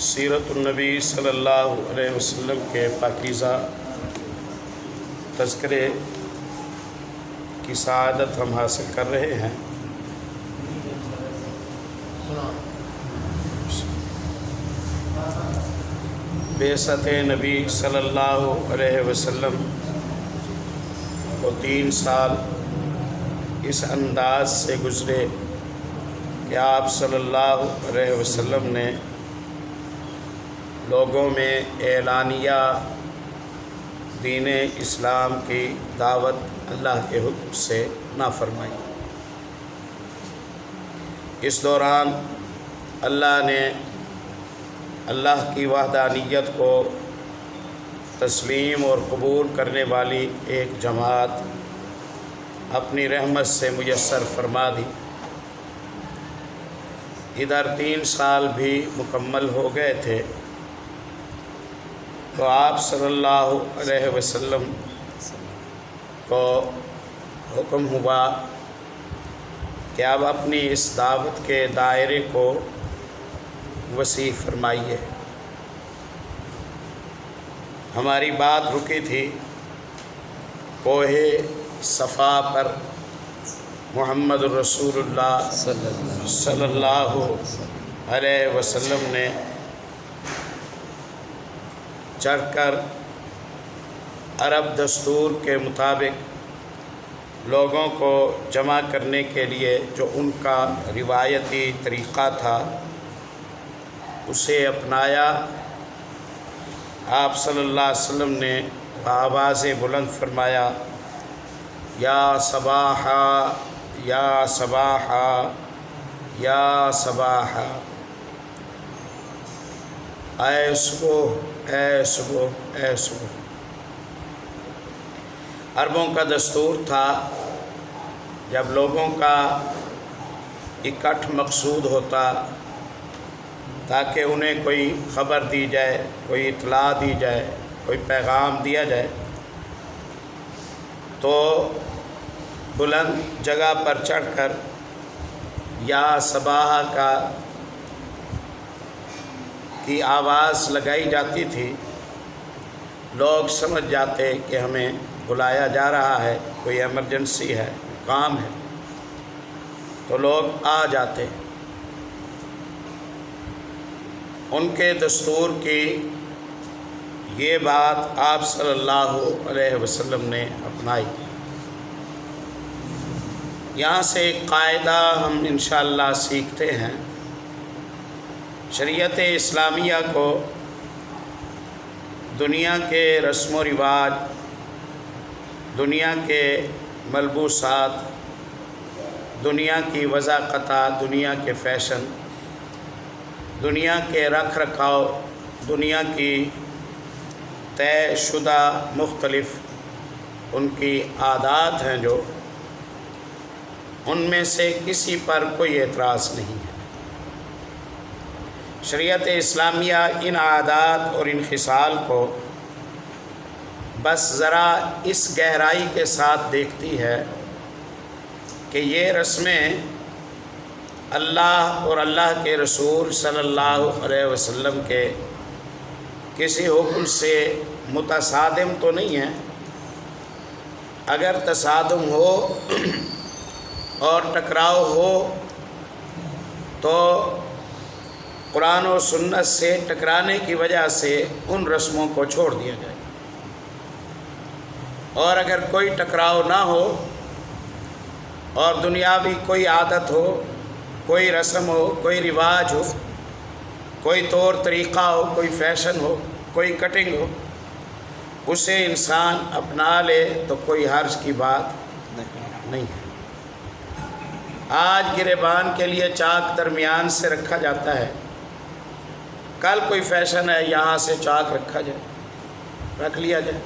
سیرت النبی صلی اللہ علیہ وسلم کے پاکیزہ تذکرے کی سعادت ہم حاصل کر رہے ہیں۔ بعثت نبی صلی اللہ علیہ وسلم کو 3 سال اس انداز سے گزرے کہ آپ صلی اللہ علیہ وسلم نے لوگوں میں اعلانیہ دین اسلام کی دعوت اللہ کے حکم سے نہ فرمائی۔ اس دوران اللہ نے اللہ کی وحدانیت کو تسلیم اور قبول کرنے والی ایک جماعت اپنی رحمت سے میسر فرما دی۔ ادھر 3 سال بھی مکمل ہو گئے تھے تو آپ صلی اللہ علیہ وسلم کو حکم ہوا کہ اب اپنی اس دعوت کے دائرے کو وسیع فرمائیے۔ ہماری بات رکی تھی کوہ صفا پر محمد الرسول اللہ صلی اللہ علیہ وسلم نے چڑھ کر عرب دستور کے مطابق لوگوں کو جمع کرنے کے لیے جو ان کا روایتی طریقہ تھا اسے اپنایا۔ آپ صلی اللہ علیہ وسلم نے آواز بلند فرمایا، یا صباحا یا صباحا یا صباحا، اے صبح اے صبح اے صبح۔ عربوں کا دستور تھا جب لوگوں کا اکٹھ مقصود ہوتا تاکہ انہیں کوئی خبر دی جائے، کوئی اطلاع دی جائے، کوئی پیغام دیا جائے، تو بلند جگہ پر چڑھ کر یا صباح کی آواز لگائی جاتی تھی۔ لوگ سمجھ جاتے کہ ہمیں بلایا جا رہا ہے، کوئی ایمرجنسی ہے، کام ہے، تو لوگ آ جاتے۔ ان کے دستور کی یہ بات آپ صلی اللہ علیہ وسلم نے اپنائی۔ یہاں سے ایک قاعدہ ہم انشاءاللہ سیکھتے ہیں۔ شریعت اسلامیہ کو دنیا کے رسم و رواج، دنیا کے ملبوسات، دنیا کی وضاقطات، دنیا کے فیشن، دنیا کے رکھ رکھاؤ، دنیا کی طے شدہ مختلف ان کی عادات ہیں جو ان میں سے کسی پر کوئی اعتراض نہیں ہے۔ شریعت اسلامیہ ان عادات اور ان خصال کو بس ذرا اس گہرائی کے ساتھ دیکھتی ہے کہ یہ رسمیں اللہ اور اللہ کے رسول صلی اللہ علیہ وسلم کے کسی حکم سے متصادم تو نہیں ہیں۔ اگر تصادم ہو اور ٹکراؤ ہو تو قرآن و سنت سے ٹکرانے کی وجہ سے ان رسموں کو چھوڑ دیا جائے، اور اگر کوئی ٹکراؤ نہ ہو اور دنیاوی کوئی عادت ہو، کوئی رسم ہو، کوئی رواج ہو، کوئی طور طریقہ ہو، کوئی فیشن ہو، کوئی کٹنگ ہو، اسے انسان اپنا لے تو کوئی حرج کی بات نہیں ہے۔ آج گریبان کے لیے چاک درمیان سے رکھا جاتا ہے، کل کوئی فیشن ہے یہاں سے چاک رکھا جائے، رکھ لیا جائے۔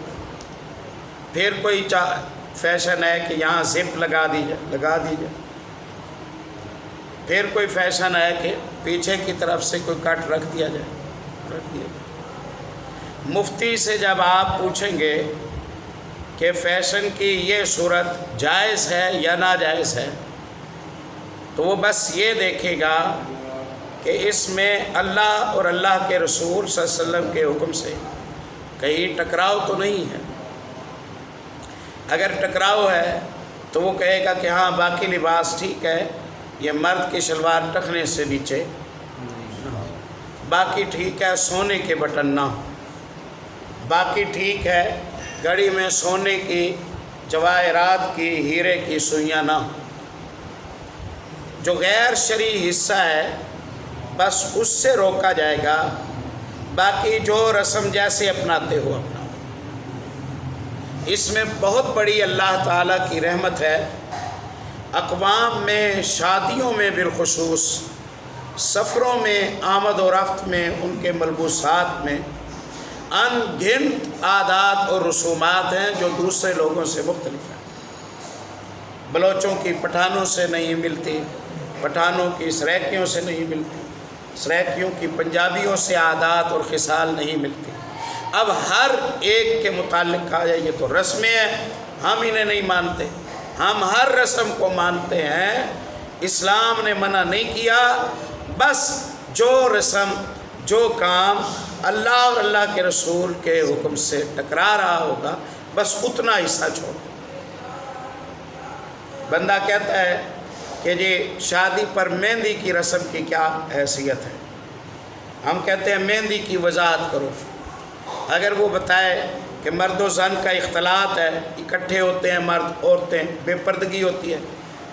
پھر کوئی فیشن ہے کہ یہاں زپ لگا دی جائے۔ پھر کوئی فیشن ہے کہ پیچھے کی طرف سے کوئی کٹ رکھ دیا جائے۔ مفتی سے جب آپ پوچھیں گے کہ فیشن کی یہ صورت جائز ہے یا ناجائز ہے، تو وہ بس یہ دیکھے گا کہ اس میں اللہ اور اللہ کے رسول صلی اللہ علیہ وسلم کے حکم سے کہیں ٹکراؤ تو نہیں ہے۔ اگر ٹکراؤ ہے تو وہ کہے گا کہ ہاں باقی لباس ٹھیک ہے، یہ مرد کی شلوار ٹخنے سے نیچے، باقی ٹھیک ہے سونے کے بٹن نہ، باقی ٹھیک ہے گھڑی میں سونے کی جواہرات کی ہیرے کی سوئیاں نہ۔ جو غیر شرعی حصہ ہے بس اس سے روکا جائے گا، باقی جو رسم جیسے اپناتے ہو اپنا۔ اس میں بہت بڑی اللہ تعالیٰ کی رحمت ہے، اقوام میں شادیوں میں بالخصوص، سفروں میں آمد و رفت میں، ان کے ملبوسات میں ان گنت عادات اور رسومات ہیں جو دوسرے لوگوں سے مختلف ہیں۔ بلوچوں کی پٹھانوں سے نہیں ملتی، پٹھانوں کی سرائکیوں سے نہیں ملتی، سرائکیوں کی پنجابیوں سے عادات اور خصال نہیں ملتی۔ اب ہر ایک کے متعلق کہا جائے یہ تو رسمیں ہیں، ہم انہیں نہیں مانتے، ہم ہر رسم کو مانتے ہیں، اسلام نے منع نہیں کیا، بس جو رسم جو کام اللہ اور اللہ کے رسول کے حکم سے ٹکرا رہا ہوگا بس اتنا حصہ چھوڑ۔ بندہ کہتا ہے کہ جی شادی پر مہندی کی رسم کی کیا حیثیت ہے، ہم کہتے ہیں مہندی کی وضاحت کرو۔ اگر وہ بتائے کہ مرد و زن کا اختلاط ہے، اکٹھے ہوتے ہیں مرد عورتیں، بے پردگی ہوتی ہے،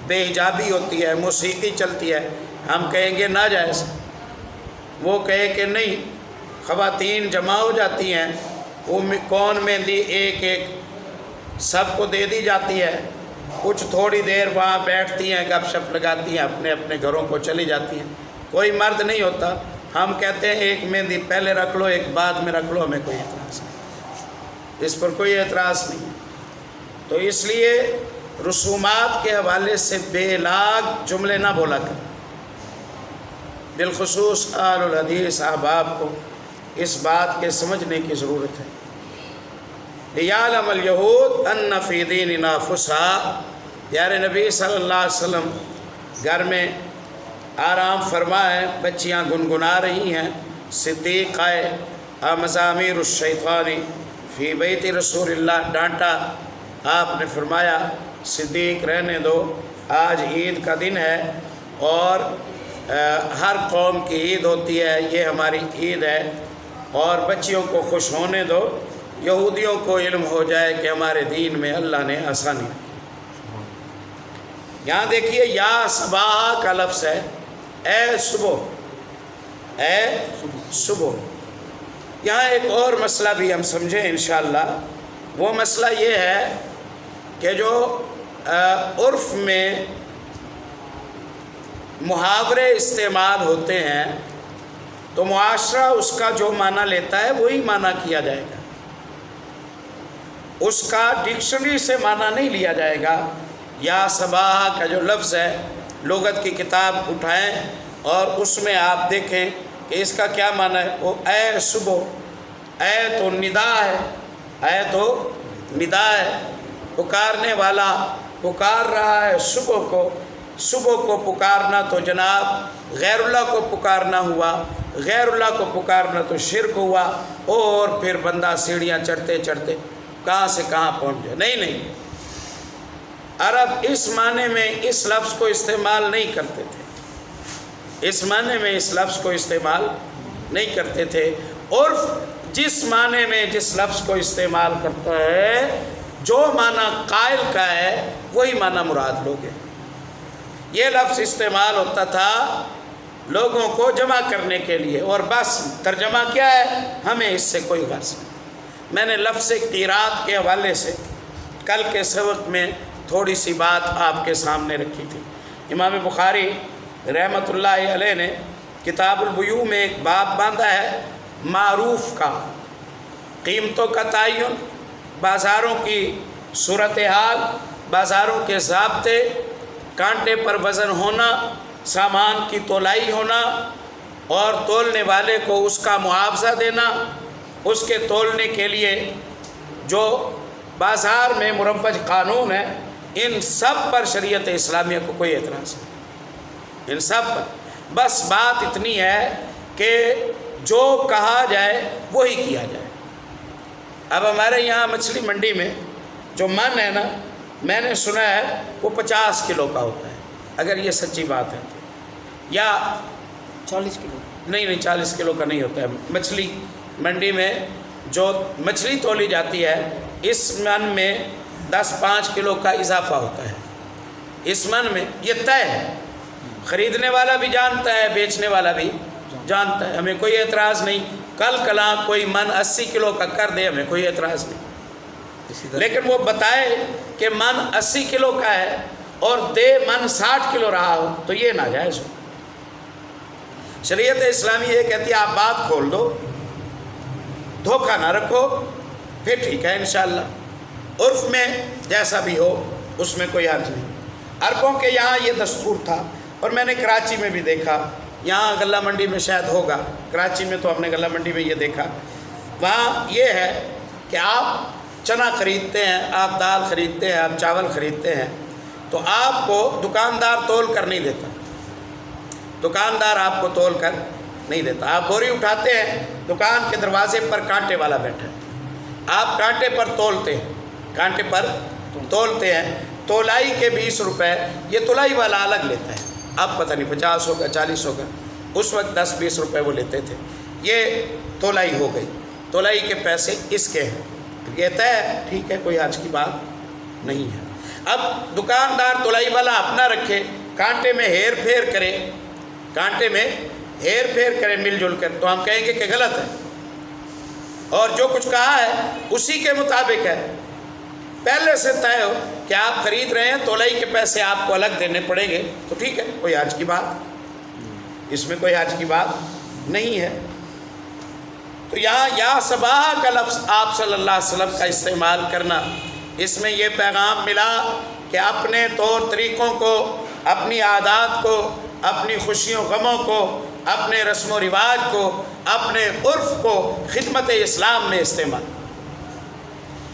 بے حجابی ہوتی ہے، موسیقی چلتی ہے، ہم کہیں گے ناجائز۔ وہ کہے کہ نہیں، خواتین جمع ہو جاتی ہیں، وہ کون مہندی ایک ایک سب کو دے دی جاتی ہے، کچھ تھوڑی دیر وہاں بیٹھتی ہیں، گپ شپ لگاتی ہیں، اپنے اپنے گھروں کو چلی جاتی ہیں، کوئی مرد نہیں ہوتا۔ ہم کہتے ہیں ایک مہندی پہلے رکھ لو ایک بعد میں رکھ لو، ہمیں کوئی اعتراض نہیں، اس پر کوئی اعتراض نہیں۔ تو اس لیے رسومات کے حوالے سے بے لاگ جملے نہ بولا کریں، بالخصوص اہل الحدیث احباب کو اس بات کے سمجھنے کی ضرورت ہے۔ لِيَعْلَمَ الْيَهُودُ أَنَّ فِي دِينِنَا فُسْحَةً، پیارے نبی صلی اللہ علیہ وسلم گھر میں آرام فرمائے، بچیاں گنگنا رہی ہیں، صدیق آئے، مزامیر الشیطان فی بیت رسول اللہ، ڈانٹا، آپ نے فرمایا صدیق رہنے دو، آج عید کا دن ہے اور ہر قوم کی عید ہوتی ہے، یہ ہماری عید ہے، اور بچیوں کو خوش ہونے دو، یہودیوں کو علم ہو جائے کہ ہمارے دین میں اللہ نے آسانی رکھی۔ یہاں دیکھیے یا صباح کا لفظ ہے، اے صبح، اے صبح۔ یہاں ایک اور مسئلہ بھی ہم سمجھیں انشاءاللہ، وہ مسئلہ یہ ہے کہ جو عرف میں محاورے استعمال ہوتے ہیں تو معاشرہ اس کا جو معنی لیتا ہے وہی معنی کیا جائے گا، اس کا ڈکشنری سے معنی نہیں لیا جائے گا۔ یا صباح کا جو لفظ ہے، لغت کی کتاب اٹھائیں اور اس میں آپ دیکھیں کہ اس کا کیا معنی ہے۔ وہ اے صبح، اے تو ندا ہے، اے تو ندا ہے، پکارنے والا پکار رہا ہے صبح کو۔ صبح کو پکارنا تو جناب غیر اللہ کو پکارنا ہوا، غیر اللہ کو پکارنا تو شرک ہوا، اور پھر بندہ سیڑھیاں چڑھتے چڑھتے کہاں سے کہاں پہنچ جائے۔ نہیں، عرب اس معنی میں اس لفظ کو استعمال نہیں کرتے تھے، اس معنی میں اس لفظ کو استعمال نہیں کرتے تھے۔ عرف جس معنی میں جس لفظ کو استعمال کرتا ہے، جو معنی قائل کا ہے وہی معنی مراد لوگ ہیں۔ یہ لفظ استعمال ہوتا تھا لوگوں کو جمع کرنے کے لیے، اور بس ترجمہ کیا ہے ہمیں اس سے کوئی غرض نہیں۔ میں نے لفظ قیراط کے حوالے سے کل کے سبق میں تھوڑی سی بات آپ کے سامنے رکھی تھی۔ امام بخاری رحمۃ اللہ علیہ نے کتاب البیوع میں ایک باب باندھا ہے معروف کا، قیمتوں کا تعین، بازاروں کی صورتحال، بازاروں کے ضابطے، کانٹے پر وزن ہونا، سامان کی تولائی ہونا، اور تولنے والے کو اس کا معاوضہ دینا، اس کے تولنے کے لیے جو بازار میں مروج قانون ہے، ان سب پر شریعت اسلامیہ کو کوئی اعتراض نہیں، ان سب پر۔ بس بات اتنی ہے کہ جو کہا جائے وہی کیا جائے۔ اب ہمارے یہاں مچھلی منڈی میں جو من ہے نا، میں نے سنا ہے وہ 50 کلو کا ہوتا ہے، اگر یہ سچی بات ہے، یا 40 کلو؟ نہیں 40 کلو کا نہیں ہوتا ہے۔ مچھلی منڈی میں جو مچھلی تولی جاتی ہے، اس من میں 10-5 کلو کا اضافہ ہوتا ہے، اس من میں یہ طے ہے، خریدنے والا بھی جانتا ہے، بیچنے والا بھی جانتا ہے، ہمیں کوئی اعتراض نہیں۔ کل کلاں کوئی من 80 کلو کا کر دے، ہمیں کوئی اعتراض نہیں، لیکن وہ بتائے کہ من 80 کلو کا ہے اور دے من 60 کلو رہا ہو تو یہ ناجائز ہو۔ شریعت اسلامی یہ کہتی ہے آپ بات کھول دو، دھوکہ نہ رکھو، پھر ٹھیک ہے انشاءاللہ، عرف میں جیسا بھی ہو اس میں کوئی حرج نہیں۔ عربوں کے یہاں یہ دستور تھا، اور میں نے کراچی میں بھی دیکھا، یہاں غلہ منڈی میں شاید ہوگا، کراچی میں تو ہم نے غلہ منڈی میں یہ دیکھا، وہاں یہ ہے کہ آپ چنا خریدتے ہیں، آپ دال خریدتے ہیں، آپ چاول خریدتے ہیں، تو آپ کو دکاندار تول کر نہیں دیتا، دکاندار آپ کو تول کر نہیں دیتا۔ آپ بوری اٹھاتے ہیں، دکان کے دروازے پر کانٹے والا بیٹھا ہے، آپ کانٹے پر تولتے ہیں، کانٹے پر تولتے ہیں، تولائی کے 20 روپے یہ تولائی والا الگ لیتا ہے، اب پتہ نہیں 50 ہوگا 40 ہوگا، اس وقت 10-20 روپے وہ لیتے تھے، یہ تولائی ہو گئی، تولائی کے پیسے اس کے ہیں، یہ طے ہے، ٹھیک ہے، کوئی حرج کی بات نہیں ہے۔ اب دکاندار تولائی والا اپنا رکھے، کانٹے میں ہیر پھیر کرے، کانٹے میں ہیر پھیر کرے مل جل کر، تو ہم کہیں گے کہ غلط ہے، اور جو کچھ کہا ہے اسی کے مطابق ہے، پہلے سے طے ہو کہ آپ خرید رہے ہیں، تولائی کے پیسے آپ کو الگ دینے پڑیں گے تو ٹھیک ہے، کوئی حرج کی بات، اس میں کوئی حرج کی بات نہیں ہے۔ تو یہاں یا صباح کا لفظ آپ صلی اللہ علیہ وسلم کا استعمال کرنا، اس میں یہ پیغام ملا کہ اپنے طور طریقوں کو، اپنی عادات کو، اپنی خوشیوں غموں کو، اپنے رسم و رواج کو، اپنے عرف کو خدمت اسلام میں استعمال،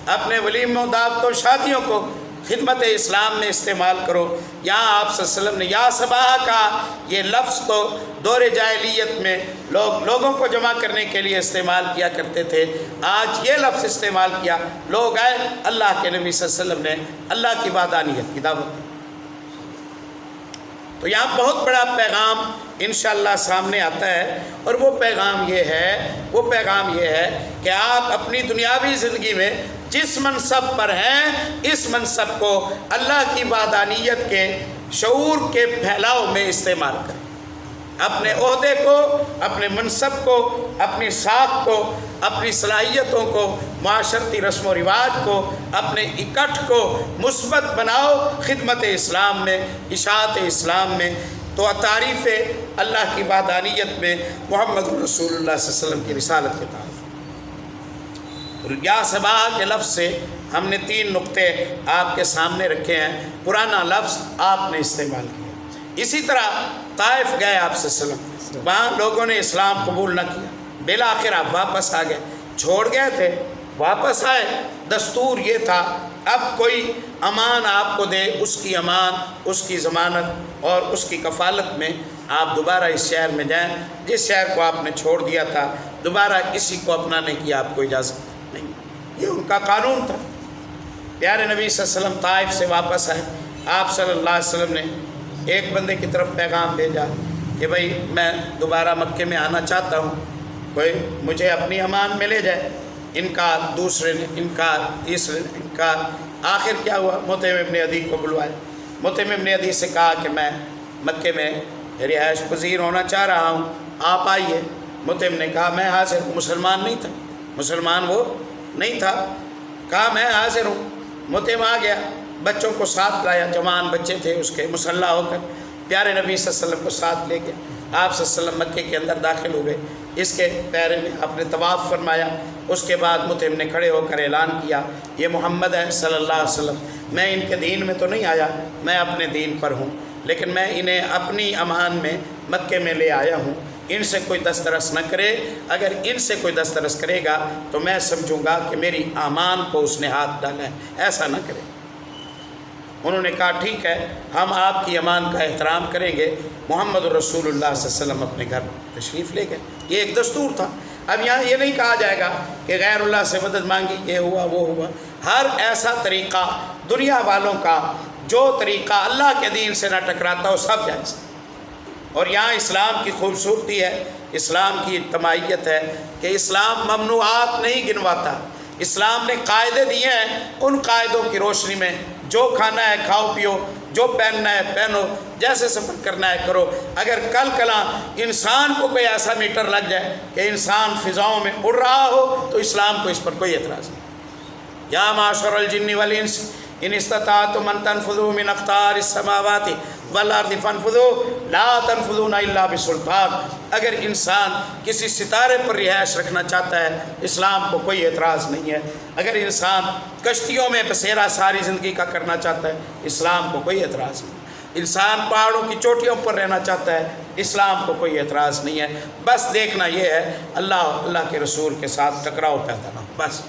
اپنے ولیموں دعوتوں شادیوں کو خدمت اسلام میں استعمال کرو۔ یہاں آپ صلی اللہ علیہ وسلم نے یا صباح کا یہ لفظ تو دور جاہلیت میں لوگوں کو جمع کرنے کے لیے استعمال کیا کرتے تھے، آج یہ لفظ استعمال کیا، لوگ آئے، اللہ کے نبی صلی اللہ علیہ وسلم نے اللہ کی وحدانیت کی دعوت دی۔ تو یہاں بہت بڑا پیغام انشاءاللہ سامنے آتا ہے، اور وہ پیغام یہ ہے کہ آپ اپنی دنیاوی زندگی میں جس منصب پر ہیں، اس منصب کو اللہ کی وحدانیت کے شعور کے پھیلاؤ میں استعمال کریں، اپنے عہدے کو، اپنے منصب کو، اپنی ساکھ کو، اپنی صلاحیتوں کو، معاشرتی رسم و رواج کو، اپنے اکٹھ کو مثبت بناؤ خدمت اسلام میں، اشاعت اسلام میں، تو تعریف اللہ کی وحدانیت میں محمد رسول اللہ صلی اللہ علیہ وسلم کی رسالت کے تعارف۔ یا صباح کے لفظ سے ہم نے 3 نقطے آپ کے سامنے رکھے ہیں، پرانا لفظ آپ نے استعمال کیا۔ اسی طرح طائف گئے آپ صلی اللہ علیہ وسلم، وہاں لوگوں نے اسلام قبول نہ کیا، بالآخر آپ واپس آ گئے، چھوڑ گئے تھے، واپس آئے، دستور یہ تھا اب کوئی امان آپ کو دے، اس کی امان، اس کی ضمانت اور اس کی کفالت میں آپ دوبارہ اس شہر میں جائیں، جس شہر کو آپ نے چھوڑ دیا تھا، دوبارہ کسی کو اپنانے کی آپ کو اجازت نہیں، یہ ان کا قانون تھا۔ پیارے نبی صلی اللہ علیہ وسلم طائف سے واپس آئے، آپ صلی اللہ علیہ وسلم نے ایک بندے کی طرف پیغام بھیجا کہ بھائی میں دوبارہ مکے میں آنا چاہتا ہوں، کوئی مجھے اپنی امان میں لے جائے۔ انکار، دوسرے نے انکار، تیسرے نے انکار، آخر کیا ہوا، مطعم ابن عدی کو بلوائے۔ مطعم ابن عدی سے کہا کہ میں مکے میں رہائش پذیر ہونا چاہ رہا ہوں، آپ آئیے۔ مطعم نے کہا میں حاضر ہوں، مسلمان نہیں تھا، مسلمان وہ نہیں تھا، کہا میں حاضر ہوں۔ مطعم آ گیا، بچوں کو ساتھ لایا، جوان بچے تھے اس کے، مسلح ہو کر پیارے نبی صلی اللہ علیہ وسلم کو ساتھ لے کے آپ صلی اللہ علیہ وسلم مکے کے اندر داخل ہوئے۔ اس کے پیرے میں آپ نے طواف فرمایا۔ اس کے بعد مطعم نے کھڑے ہو کر اعلان کیا یہ محمد ہے صلی اللہ علیہ وسلم، میں ان کے دین میں تو نہیں آیا، میں اپنے دین پر ہوں، لیکن میں انہیں اپنی امان میں مکے میں لے آیا ہوں، ان سے کوئی دسترس نہ کرے، اگر ان سے کوئی دسترس کرے گا تو میں سمجھوں گا کہ میری امان کو اس نے ہاتھ ڈالا ہے، ایسا نہ کرے۔ انہوں نے کہا ٹھیک ہے، ہم آپ کی امان کا احترام کریں گے۔ محمد رسول اللہ صلی اللہ علیہ وسلم اپنے گھر تشریف لے گئے۔ یہ ایک دستور تھا۔ اب یہاں یہ نہیں کہا جائے گا کہ غیر اللہ سے مدد مانگی، یہ ہوا وہ ہوا۔ ہر ایسا طریقہ دنیا والوں کا جو طریقہ اللہ کے دین سے نہ ٹکراتا ہو سب جائز۔ اور یہاں اسلام کی خوبصورتی ہے، اسلام کی اجتماعیت ہے کہ اسلام ممنوعات نہیں گنواتا۔ اسلام نے قاعدے دیے ہیں، ان قاعدوں کی روشنی میں جو کھانا ہے کھاؤ پیو، جو پہننا ہے پہنو، جیسے سفر کرنا ہے کرو۔ اگر کل کلاں انسان کو کوئی ایسا میٹر لگ جائے کہ انسان فضاؤں میں اڑ رہا ہو تو اسلام کو اس پر کوئی اعتراض نہیں۔ یا معاشر الجن والانس ان استطعتم ان تنفذوا من اقطار السماوات والارض فانفذوا لا تنفذون الا بسلطان۔ اگر انسان کسی ستارے پر رہائش رکھنا چاہتا ہے اسلام کو کوئی اعتراض نہیں ہے۔ اگر انسان کشتیوں میں بسیرا ساری زندگی کا کرنا چاہتا ہے اسلام کو کوئی اعتراض نہیں۔ انسان پہاڑوں کی چوٹیوں پر رہنا چاہتا ہے اسلام کو کوئی اعتراض نہیں ہے۔ بس دیکھنا یہ ہے اللہ کے رسول کے ساتھ ٹکراؤ پیدا نہ ہو، بس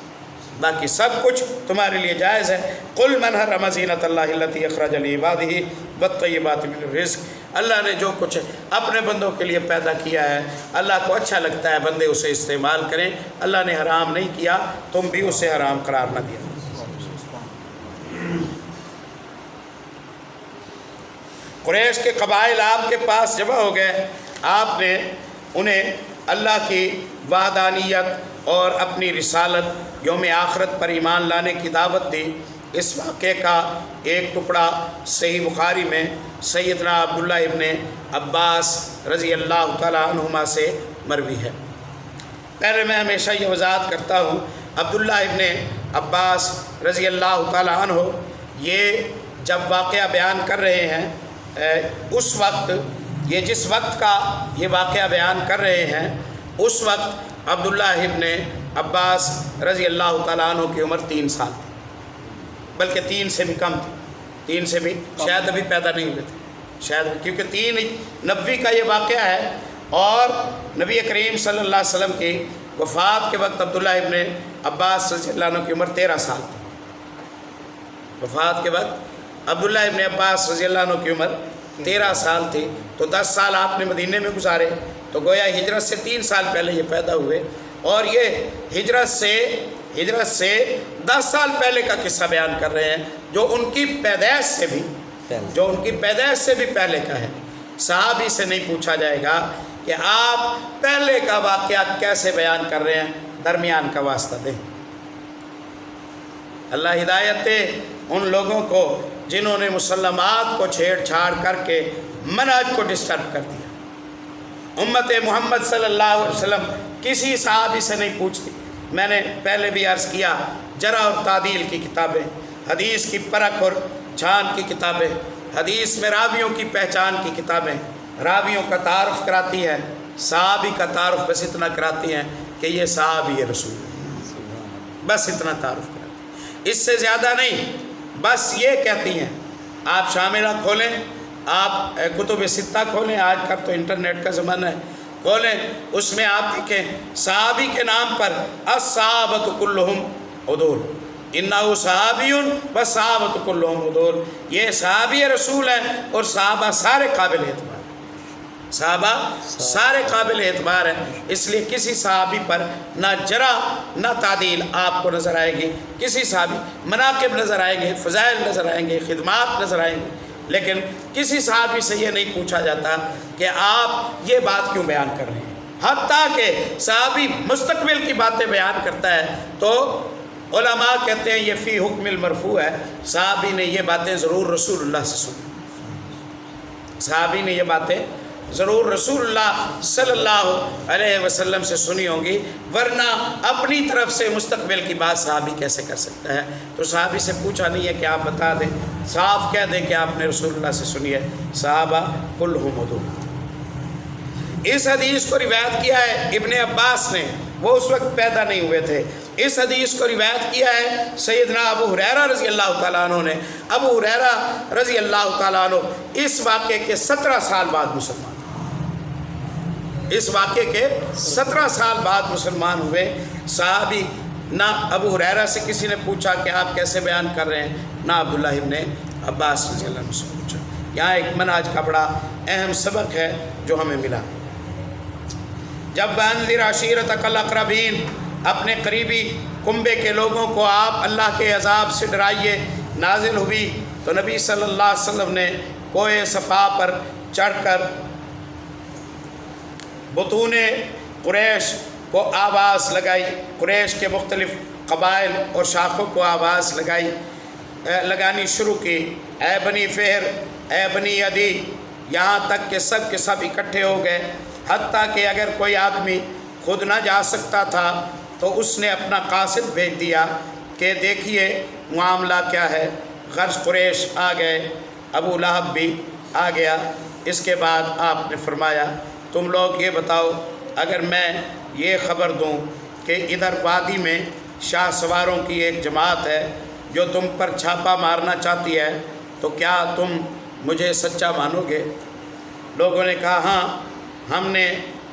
باقی سب کچھ تمہارے لیے جائز ہے۔ قل من حرم زینۃ اللہ التی اخرج لعبادہ والطیبات من الرزق۔ اللہ نے جو کچھ اپنے بندوں کے لیے پیدا کیا ہے اللہ کو اچھا لگتا ہے بندے اسے استعمال کریں۔ اللہ نے حرام نہیں کیا، تم بھی اسے حرام قرار نہ دیا۔ قریش کے قبائل آپ کے پاس جمع ہو گئے، آپ نے انہیں اللہ کی وحدانیت اور اپنی رسالت یوم آخرت پر ایمان لانے کی دعوت دی۔ اس واقعے کا ایک ٹکڑا صحیح بخاری میں سیدنا عبداللہ ابن عباس رضی اللہ تعالیٰ عنہما سے مروی ہے۔ پہلے میں ہمیشہ یہ وضاحت کرتا ہوں، عبداللہ ابن عباس رضی اللہ تعالیٰ عنہ یہ جب واقعہ بیان کر رہے ہیں اس وقت، یہ جس وقت کا یہ واقعہ بیان کر رہے ہیں اس وقت عبداللہ ابن عباس رضی اللہ تعالیٰ عنہ کی عمر 3 سال تھی، بلکہ 3 سے بھی کم تھی، 3 سے بھی شاید ابھی پیدا نہیں ہوئے تھے، شاید کیونکہ 3 نبوی کا یہ واقعہ ہے۔ اور نبی کریم صلی اللہ علیہ وسلم کی وفات کے وقت عبداللہ ابن عباس رضی اللہ عنہ کی عمر 13 سال تھی۔ وفات کے وقت عبداللہ ابن عباس رضی اللہ عنہ کی عمر 13 سال تھی، تو 10 سال آپ نے مدینے میں گزارے، تو گویا ہجرت سے 3 سال پہلے یہ پیدا ہوئے۔ اور یہ ہجرت سے 10 سال پہلے کا قصہ بیان کر رہے ہیں جو ان کی پیدائش سے بھی پہلے کا ہے۔ صحابی سے نہیں پوچھا جائے گا کہ آپ پہلے کا واقعہ کیسے بیان کر رہے ہیں، درمیان کا واسطہ دیں۔ اللہ ہدایت دے ان لوگوں کو جنہوں نے مسلمات کو چھیڑ چھاڑ کر کے منہج کو ڈسٹرب کر دیا۔ امت محمد صلی اللہ علیہ وسلم کسی صحابی سے نہیں پوچھتی۔ میں نے پہلے بھی عرض کیا، جرح اور تعدیل کی کتابیں، حدیث کی پرکھ اور چھان کی کتابیں، حدیث میں راویوں کی پہچان کی کتابیں راویوں کا تعارف کراتی ہے، صحابی کا تعارف بس اتنا کراتی ہیں کہ یہ صحابی رسول ہے، بس اتنا تعارف کراتی، اس سے زیادہ نہیں۔ بس یہ کہتی ہیں، آپ شاملہ کھولیں، آپ کتب ستہ کھولیں، آج کل تو انٹرنیٹ کا زمانہ ہے، کھولیں، اس میں آپ دیکھیں صحابی کے نام پر الصحابۃ کلہم عدول، انہ صحابی والصحابۃ کلہم عدول، یہ صحابی رسول ہیں اور صحابہ سارے قابل اعتبار، صحابہ سارے قابل اعتبار ہیں۔ اس لیے کسی صحابی پر نہ جرح نہ تعدیل آپ کو نظر آئے گی، کسی صحابی مناقب نظر آئیں گے، فضائل نظر آئیں گے، خدمات نظر آئیں گے، لیکن کسی صحابی سے یہ نہیں پوچھا جاتا کہ آپ یہ بات کیوں بیان کر رہے ہیں۔ حتیٰ کہ صحابی مستقبل کی باتیں بیان کرتا ہے تو علماء کہتے ہیں یہ فی حکم المرفوع ہے، صحابی نے یہ باتیں ضرور رسول اللہ سے سنی، صحابی نے یہ باتیں ضرور رسول اللہ صلی اللہ علیہ وسلم سے سنی ہوں گی، ورنہ اپنی طرف سے مستقبل کی بات صحابی کیسے کر سکتا ہے۔ تو صحابی سے پوچھا نہیں ہے کہ آپ بتا دیں، صاف کہہ دیں کہ آپ نے رسول اللہ سے سنی ہے، صحابہ کلہم عدول۔ اس حدیث کو روایت کیا ہے ابن عباس نے، وہ اس وقت پیدا نہیں ہوئے تھے۔ اس حدیث کو روایت کیا ہے سیدنا ابو ہریرہ رضی اللہ تعالیٰ عنہ نے۔ ابو ہریرہ رضی اللہ تعالیٰ عنہ اس واقعے کے 17 سال بعد مسلمان، اس واقعے کے 17 سال بعد مسلمان ہوئے۔ صحابی نہ ابو ہریرہ سے کسی نے پوچھا کہ آپ کیسے بیان کر رہے ہیں، نہ عبداللہ ابن عباس رضی اللہ عنہ سے پوچھا۔ یہاں ایک منہج کا بڑا اہم سبق ہے جو ہمیں ملا۔ جب وَأَنذِرْ عَشِيرَتَكَ الْأَقْرَبِينَ، اپنے قریبی کنبے کے لوگوں کو آپ اللہ کے عذاب سے ڈرائیے، نازل ہوئی تو نبی صلی اللہ علیہ وسلم نے کوہ صفا پر چڑھ کر بطون قریش کو آواز لگائی، قریش کے مختلف قبائل اور شاخوں کو آواز لگانی شروع کی، اے بنی فہر، اے بنی عدی، یہاں تک کہ سب کے سب اکٹھے ہو گئے، حتیٰ کہ اگر کوئی آدمی خود نہ جا سکتا تھا تو اس نے اپنا قاصد بھیج دیا کہ دیکھیے معاملہ کیا ہے۔ غرض قریش آ گئے، ابو لہب بھی آ گیا۔ اس کے بعد آپ نے فرمایا تم لوگ یہ بتاؤ، اگر میں یہ خبر دوں کہ ادھر وادی میں شاہ سواروں کی ایک جماعت ہے جو تم پر چھاپا مارنا چاہتی ہے تو کیا تم مجھے سچا مانو گے؟ لوگوں نے کہا ہاں، ہم نے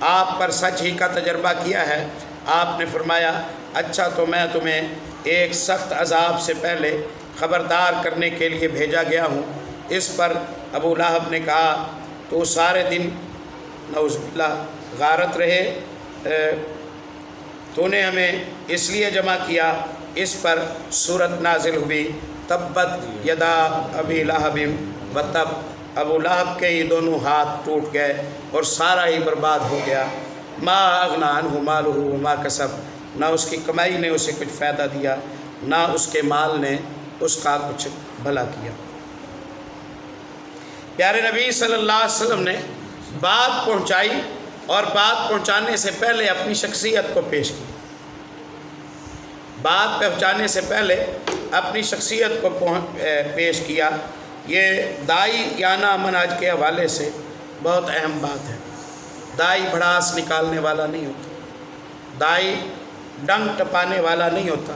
آپ پر سچ ہی کا تجربہ کیا ہے۔ آپ نے فرمایا اچھا، تو میں تمہیں ایک سخت عذاب سے پہلے خبردار کرنے کے لیے بھیجا گیا ہوں۔ اس پر ابو لہب نے کہا تو سارے دن نعوذ باللہ غارت رہے، تو نے ہمیں اس لیے جمع کیا۔ اس پر سورت نازل ہوئی، تبت یدا ابی لہب و تب، ابو لہب کے ہی دونوں ہاتھ ٹوٹ گئے اور سارا ہی برباد ہو گیا۔ ما اغنی عنہ مالہ وما کسب، نہ اس کی کمائی نے اسے کچھ فائدہ دیا، نہ اس کے مال نے اس کا کچھ بھلا کیا۔ پیارے نبی صلی اللہ علیہ وسلم نے بات پہنچائی اور بات پہنچانے سے پہلے اپنی شخصیت کو پیش کی۔ بات پہنچانے سے پہلے اپنی شخصیت کو پیش کیا۔ یہ دائی یانا منہج کے حوالے سے بہت اہم بات ہے۔ دائی بھڑاس نکالنے والا نہیں ہوتا، دائی ڈنگ ٹپانے والا نہیں ہوتا،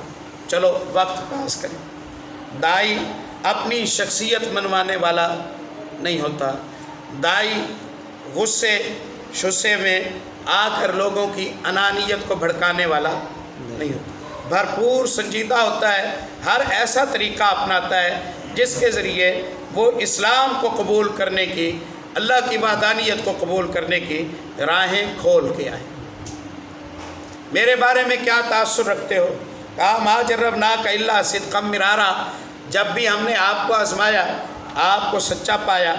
چلو وقت پاس کریں۔ دائی اپنی شخصیت منوانے والا نہیں ہوتا، دائی غصے شصے میں آ کر لوگوں کی انانیت کو بھڑکانے والا نہیں ہوتا، بھرپور سنجیدہ ہوتا ہے، ہر ایسا طریقہ اپناتا ہے جس کے ذریعے وہ اسلام کو قبول کرنے کی، اللہ کی وحدانیت کو قبول کرنے کی راہیں کھول کے آئے۔ میرے بارے میں کیا تاثر رکھتے ہو؟ کہا ما جربناک الا صدقا مرارا، جب بھی ہم نے آپ کو آزمایا، آپ کو سچا پایا۔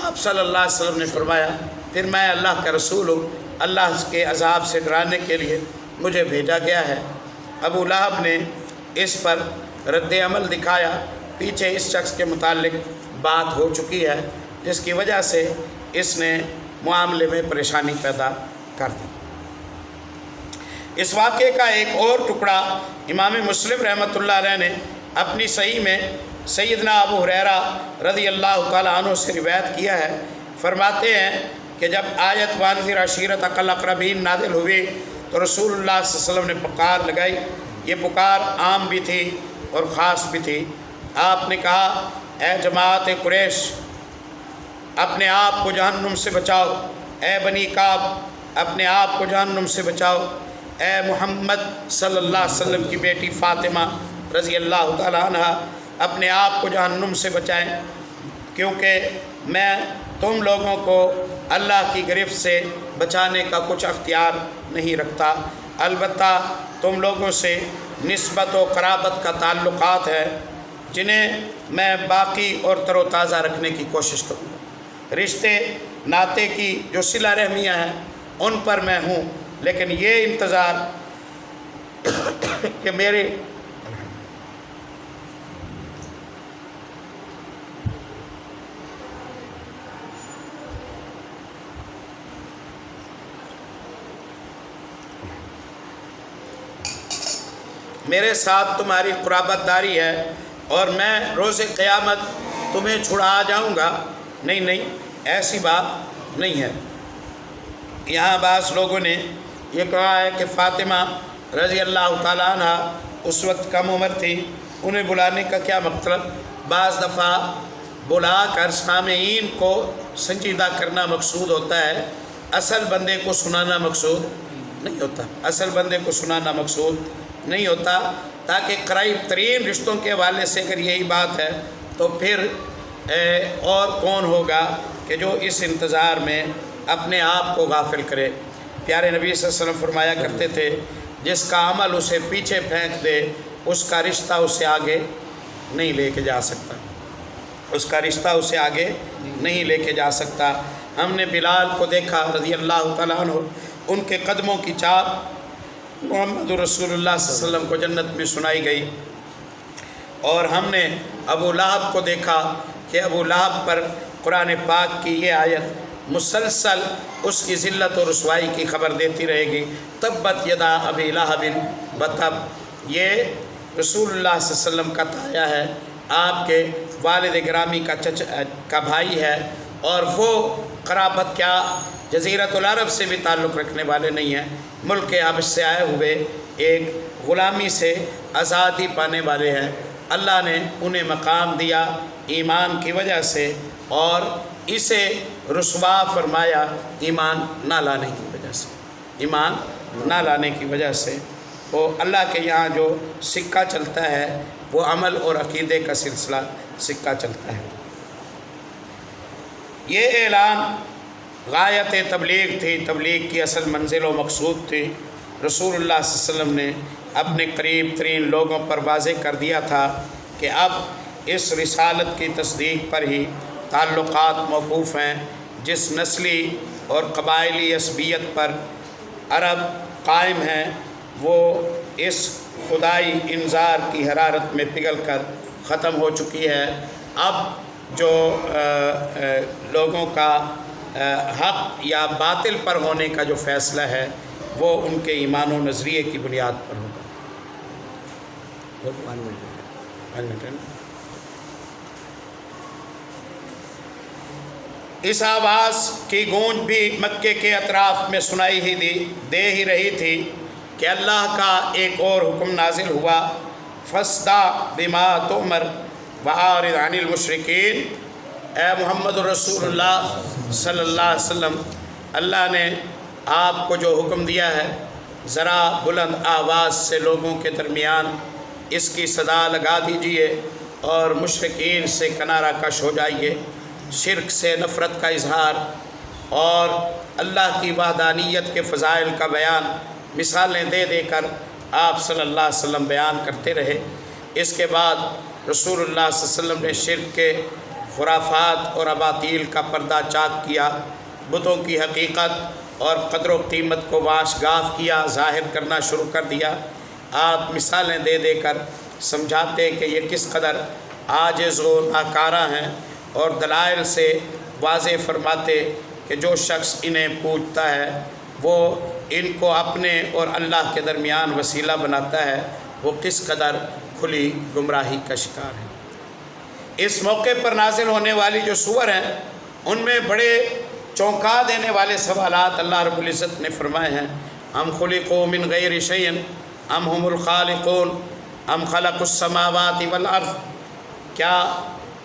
آپ صلی اللہ علیہ وسلم نے فرمایا پھر میں اللہ کا رسول ہوں، اللہ کے عذاب سے ڈرانے کے لیے مجھے بھیجا گیا ہے۔ ابو لہب نے اس پر رد عمل دکھایا۔ پیچھے اس شخص کے متعلق بات ہو چکی ہے جس کی وجہ سے اس نے معاملے میں پریشانی پیدا کر دی۔ اس واقعے کا ایک اور ٹکڑا امام مسلم رحمۃ اللہ علیہ نے اپنی صحیح میں سیدنا ابو ہریرہ رضی اللہ تعالیٰ عنہ سے روایت کیا ہے۔ فرماتے ہیں کہ جب آیت وانذر عشیرتک الاقربین نازل ہوئی تو رسول اللہ صلی اللہ علیہ وسلم نے پکار لگائی۔ یہ پکار عام بھی تھی اور خاص بھی تھی۔ آپ نے کہا اے جماعت قریش، اپنے آپ کو جہنم سے بچاؤ، اے بنی کعب اپنے آپ کو جہنم سے بچاؤ، اے محمد صلی اللہ علیہ وسلم کی بیٹی فاطمہ رضی اللہ تعالیٰ عنہ اپنے آپ کو جہنم سے بچائیں، کیونکہ میں تم لوگوں کو اللہ کی گرفت سے بچانے کا کچھ اختیار نہیں رکھتا، البتہ تم لوگوں سے نسبت و قرابت کا تعلقات ہے جنہیں میں باقی اور تر و تازہ رکھنے کی کوشش کروں گا۔ رشتے ناطے کی جو صلہ رحمیاں ہیں ان پر میں ہوں، لیکن یہ انتظار کہ میرے ساتھ تمہاری قرابت داری ہے اور میں روز قیامت تمہیں چھڑا جاؤں گا، نہیں، ایسی بات نہیں ہے۔ یہاں بعض لوگوں نے یہ کہا ہے کہ فاطمہ رضی اللہ تعالیٰ عنہ اس وقت کم عمر تھی، انہیں بلانے کا کیا مطلب؟ بعض دفعہ بلا کر سامعین کو سنجیدہ کرنا مقصود ہوتا ہے، اصل بندے کو سنانا مقصود نہیں ہوتا، اصل بندے کو سنانا مقصود نہیں ہوتا، تاکہ قریب ترین رشتوں کے حوالے سے اگر یہی بات ہے تو پھر اور کون ہوگا کہ جو اس انتظار میں اپنے آپ کو غافل کرے۔ پیارے نبی صلی اللہ علیہ وسلم فرمایا کرتے تھے جس کا عمل اسے پیچھے پھینک دے اس کا رشتہ اسے آگے نہیں لے کے جا سکتا، اس کا رشتہ اسے آگے نہیں لے کے جا سکتا۔ ہم نے بلال کو دیکھا رضی اللہ تعالیٰ عنہ، ان کے قدموں کی چاپ محمد رسول اللہ صلی اللہ علیہ وسلم کو جنت میں سنائی گئی، اور ہم نے ابو لہب کو دیکھا کہ ابو لہب پر قرآن پاک کی یہ آیت مسلسل اس کی ذلت و رسوائی کی خبر دیتی رہے گی، تبت یدا ابی لہب وتب۔ یہ رسول اللہ صلی اللہ علیہ وسلم کا تایا ہے، آپ کے والد گرامی کا بھائی ہے، اور وہ قرابت کیا جزیرۃ العرب سے بھی تعلق رکھنے والے نہیں ہیں، ملک حبش سے آئے ہوئے ایک غلامی سے آزادی پانے والے ہیں۔ اللہ نے انہیں مقام دیا ایمان کی وجہ سے، اور اسے رسوا فرمایا ایمان نہ لانے کی وجہ سے، ایمان نہ لانے کی وجہ سے۔ وہ اللہ کے یہاں جو سکہ چلتا ہے وہ عمل اور عقیدے کا سلسلہ سکہ چلتا ہے۔ یہ اعلان غایت تبلیغ تھی، تبلیغ کی اصل منزل و مقصود تھی۔ رسول اللہ صلی اللہ علیہ وسلم نے اپنے قریب ترین لوگوں پر واضح کر دیا تھا کہ اب اس رسالت کی تصدیق پر ہی تعلقات موقوف ہیں، جس نسلی اور قبائلی عصبیت پر عرب قائم ہیں وہ اس خدائی انذار کی حرارت میں پگھل کر ختم ہو چکی ہے۔ اب جو لوگوں کا حق یا باطل پر ہونے کا جو فیصلہ ہے وہ ان کے ایمان و نظریے کی بنیاد پر ہوگا۔ اس آواز کی گونج بھی مکے کے اطراف میں سنائی دے ہی رہی تھی کہ اللہ کا ایک اور حکم نازل ہوا، فَاصْدَعْ بِمَا تُؤْمَرُ وَأَعْرِضْ عَنِ الْمُشْرِكِينَ۔ اے محمد رسول اللہ صلی اللہ علیہ وسلم، اللہ نے آپ کو جو حکم دیا ہے ذرا بلند آواز سے لوگوں کے درمیان اس کی صدا لگا دیجئے اور مشرکین سے کنارہ کش ہو جائیے۔ شرک سے نفرت کا اظہار اور اللہ کی وحدانیت کے فضائل کا بیان مثالیں دے دے کر آپ صلی اللہ علیہ وسلم بیان کرتے رہے۔ اس کے بعد رسول اللہ صلی اللہ علیہ وسلم نے شرک کے خرافات اور اباطیل کا پردہ چاک کیا، بتوں کی حقیقت اور قدر و قیمت کو واشگاف کیا، ظاہر کرنا شروع کر دیا۔ آپ مثالیں دے دے کر سمجھاتے کہ یہ کس قدر عاجز و ناکارہ ہیں، اور دلائل سے واضح فرماتے کہ جو شخص انہیں پوجتا ہے وہ ان کو اپنے اور اللہ کے درمیان وسیلہ بناتا ہے، وہ کس قدر کھلی گمراہی کا شکار ہے۔ اس موقع پر نازل ہونے والی جو سور ہیں ان میں بڑے چونکا دینے والے سوالات اللہ رب العزت نے فرمائے ہیں۔ ام خلقوا من غیر شیء ام هم الخالقون ام خلقوا السماوات والارض۔ کیا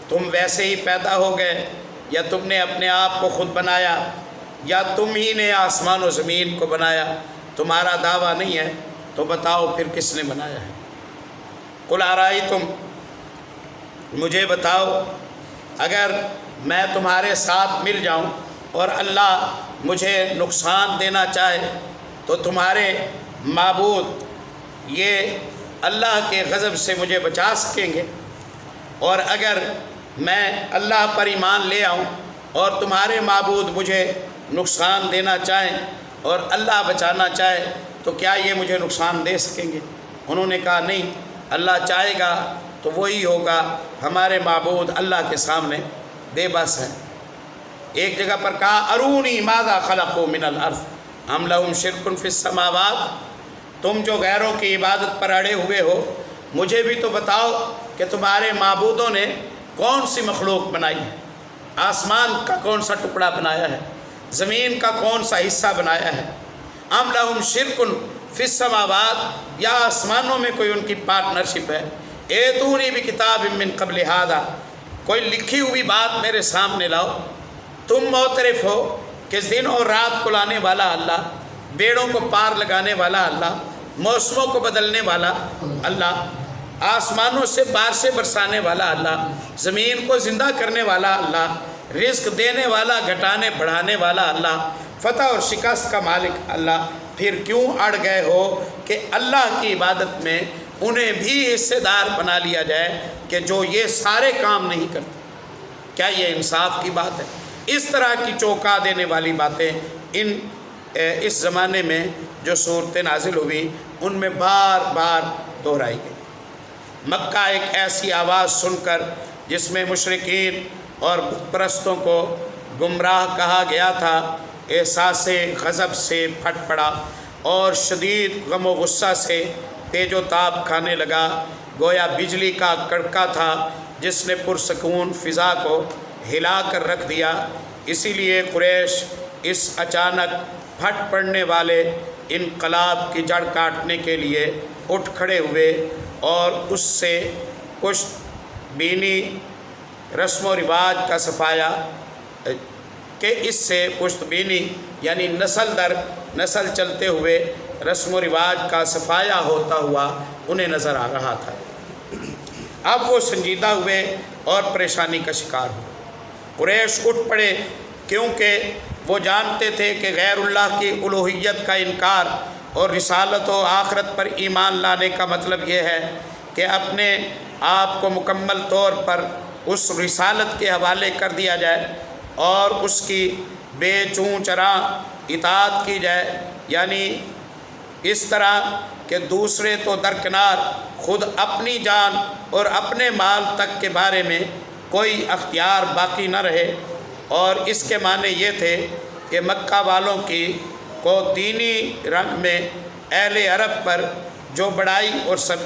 تم ویسے ہی پیدا ہو گئے یا تم نے اپنے آپ کو خود بنایا یا تم ہی نے آسمان و زمین کو بنایا؟ تمہارا دعویٰ نہیں ہے تو بتاؤ پھر کس نے بنایا ہے؟ قل ارائیتم، مجھے بتاؤ اگر میں تمہارے ساتھ مل جاؤں اور اللہ مجھے نقصان دینا چاہے تو تمہارے معبود یہ اللہ کے غضب سے مجھے بچا سکیں گے؟ اور اگر میں اللہ پر ایمان لے آؤں اور تمہارے معبود مجھے نقصان دینا چاہیں اور اللہ بچانا چاہے تو کیا یہ مجھے نقصان دے سکیں گے؟ انہوں نے کہا نہیں، اللہ چاہے گا تو وہی ہوگا، ہمارے معبود اللہ کے سامنے بے بس ہیں۔ ایک جگہ پر کہا ارونی ماذا خلقوا من الارض ام لہم شرک فی السماوات۔ تم جو غیروں کی عبادت پر اڑے ہوئے ہو مجھے بھی تو بتاؤ کہ تمہارے معبودوں نے کون سی مخلوق بنائی ہے، آسمان کا کون سا ٹکڑا بنایا ہے، زمین کا کون سا حصہ بنایا ہے؟ ام لہم شرک فی السماوات، یا آسمانوں میں کوئی ان کی پارٹنرشپ ہے؟ ایتونی بکتاب من قبل ھذا، کوئی لکھی ہوئی بات میرے سامنے لاؤ۔ تم معترف ہو کہ دن اور رات کو لانے والا اللہ، بیڑوں کو پار لگانے والا اللہ، موسموں کو بدلنے والا اللہ، آسمانوں سے بارشیں برسانے والا اللہ، زمین کو زندہ کرنے والا اللہ، رزق دینے والا، گھٹانے بڑھانے والا اللہ، فتح اور شکست کا مالک اللہ، پھر کیوں اڑ گئے ہو کہ اللہ کی عبادت میں انہیں بھی حصے دار بنا لیا جائے کہ جو یہ سارے کام نہیں کرتے؟ کیا یہ انصاف کی بات ہے؟ اس طرح کی چونکا دینے والی باتیں اس زمانے میں جو صورتیں نازل ہوئی ان میں بار بار دہرائی گئی۔ مکہ ایک ایسی آواز سن کر جس میں مشرکین اور بت پرستوں کو گمراہ کہا گیا تھا، احساس غضب سے پھٹ پڑا اور شدید غم و غصہ سے تیز و تاب کھانے لگا، گویا بجلی کا کڑکا تھا جس نے پرسکون فضا کو ہلا کر رکھ دیا۔ اسی لیے قریش اس اچانک پھٹ پڑنے والے انقلاب کی جڑ کاٹنے کے لیے اٹھ کھڑے ہوئے اور اس سے پشت بینی رسم و رواج کا صفایا کہ اس سے پشت بینی یعنی نسل در نسل چلتے ہوئے رسم و رواج کا صفایا ہوتا ہوا انہیں نظر آ رہا تھا۔ اب وہ سنجیدہ ہوئے اور پریشانی کا شکار ہوئے۔ قریش اٹھ پڑے کیونکہ وہ جانتے تھے کہ غیر اللہ کی الوہیت کا انکار اور رسالت و آخرت پر ایمان لانے کا مطلب یہ ہے کہ اپنے آپ کو مکمل طور پر اس رسالت کے حوالے کر دیا جائے اور اس کی بے چوں چراں اطاعت کی جائے، یعنی اس طرح کہ دوسرے تو درکنار خود اپنی جان اور اپنے مال تک کے بارے میں کوئی اختیار باقی نہ رہے۔ اور اس کے معنی یہ تھے کہ مکہ والوں کو دینی رنگ میں اہل عرب پر جو بڑائی اور سرداری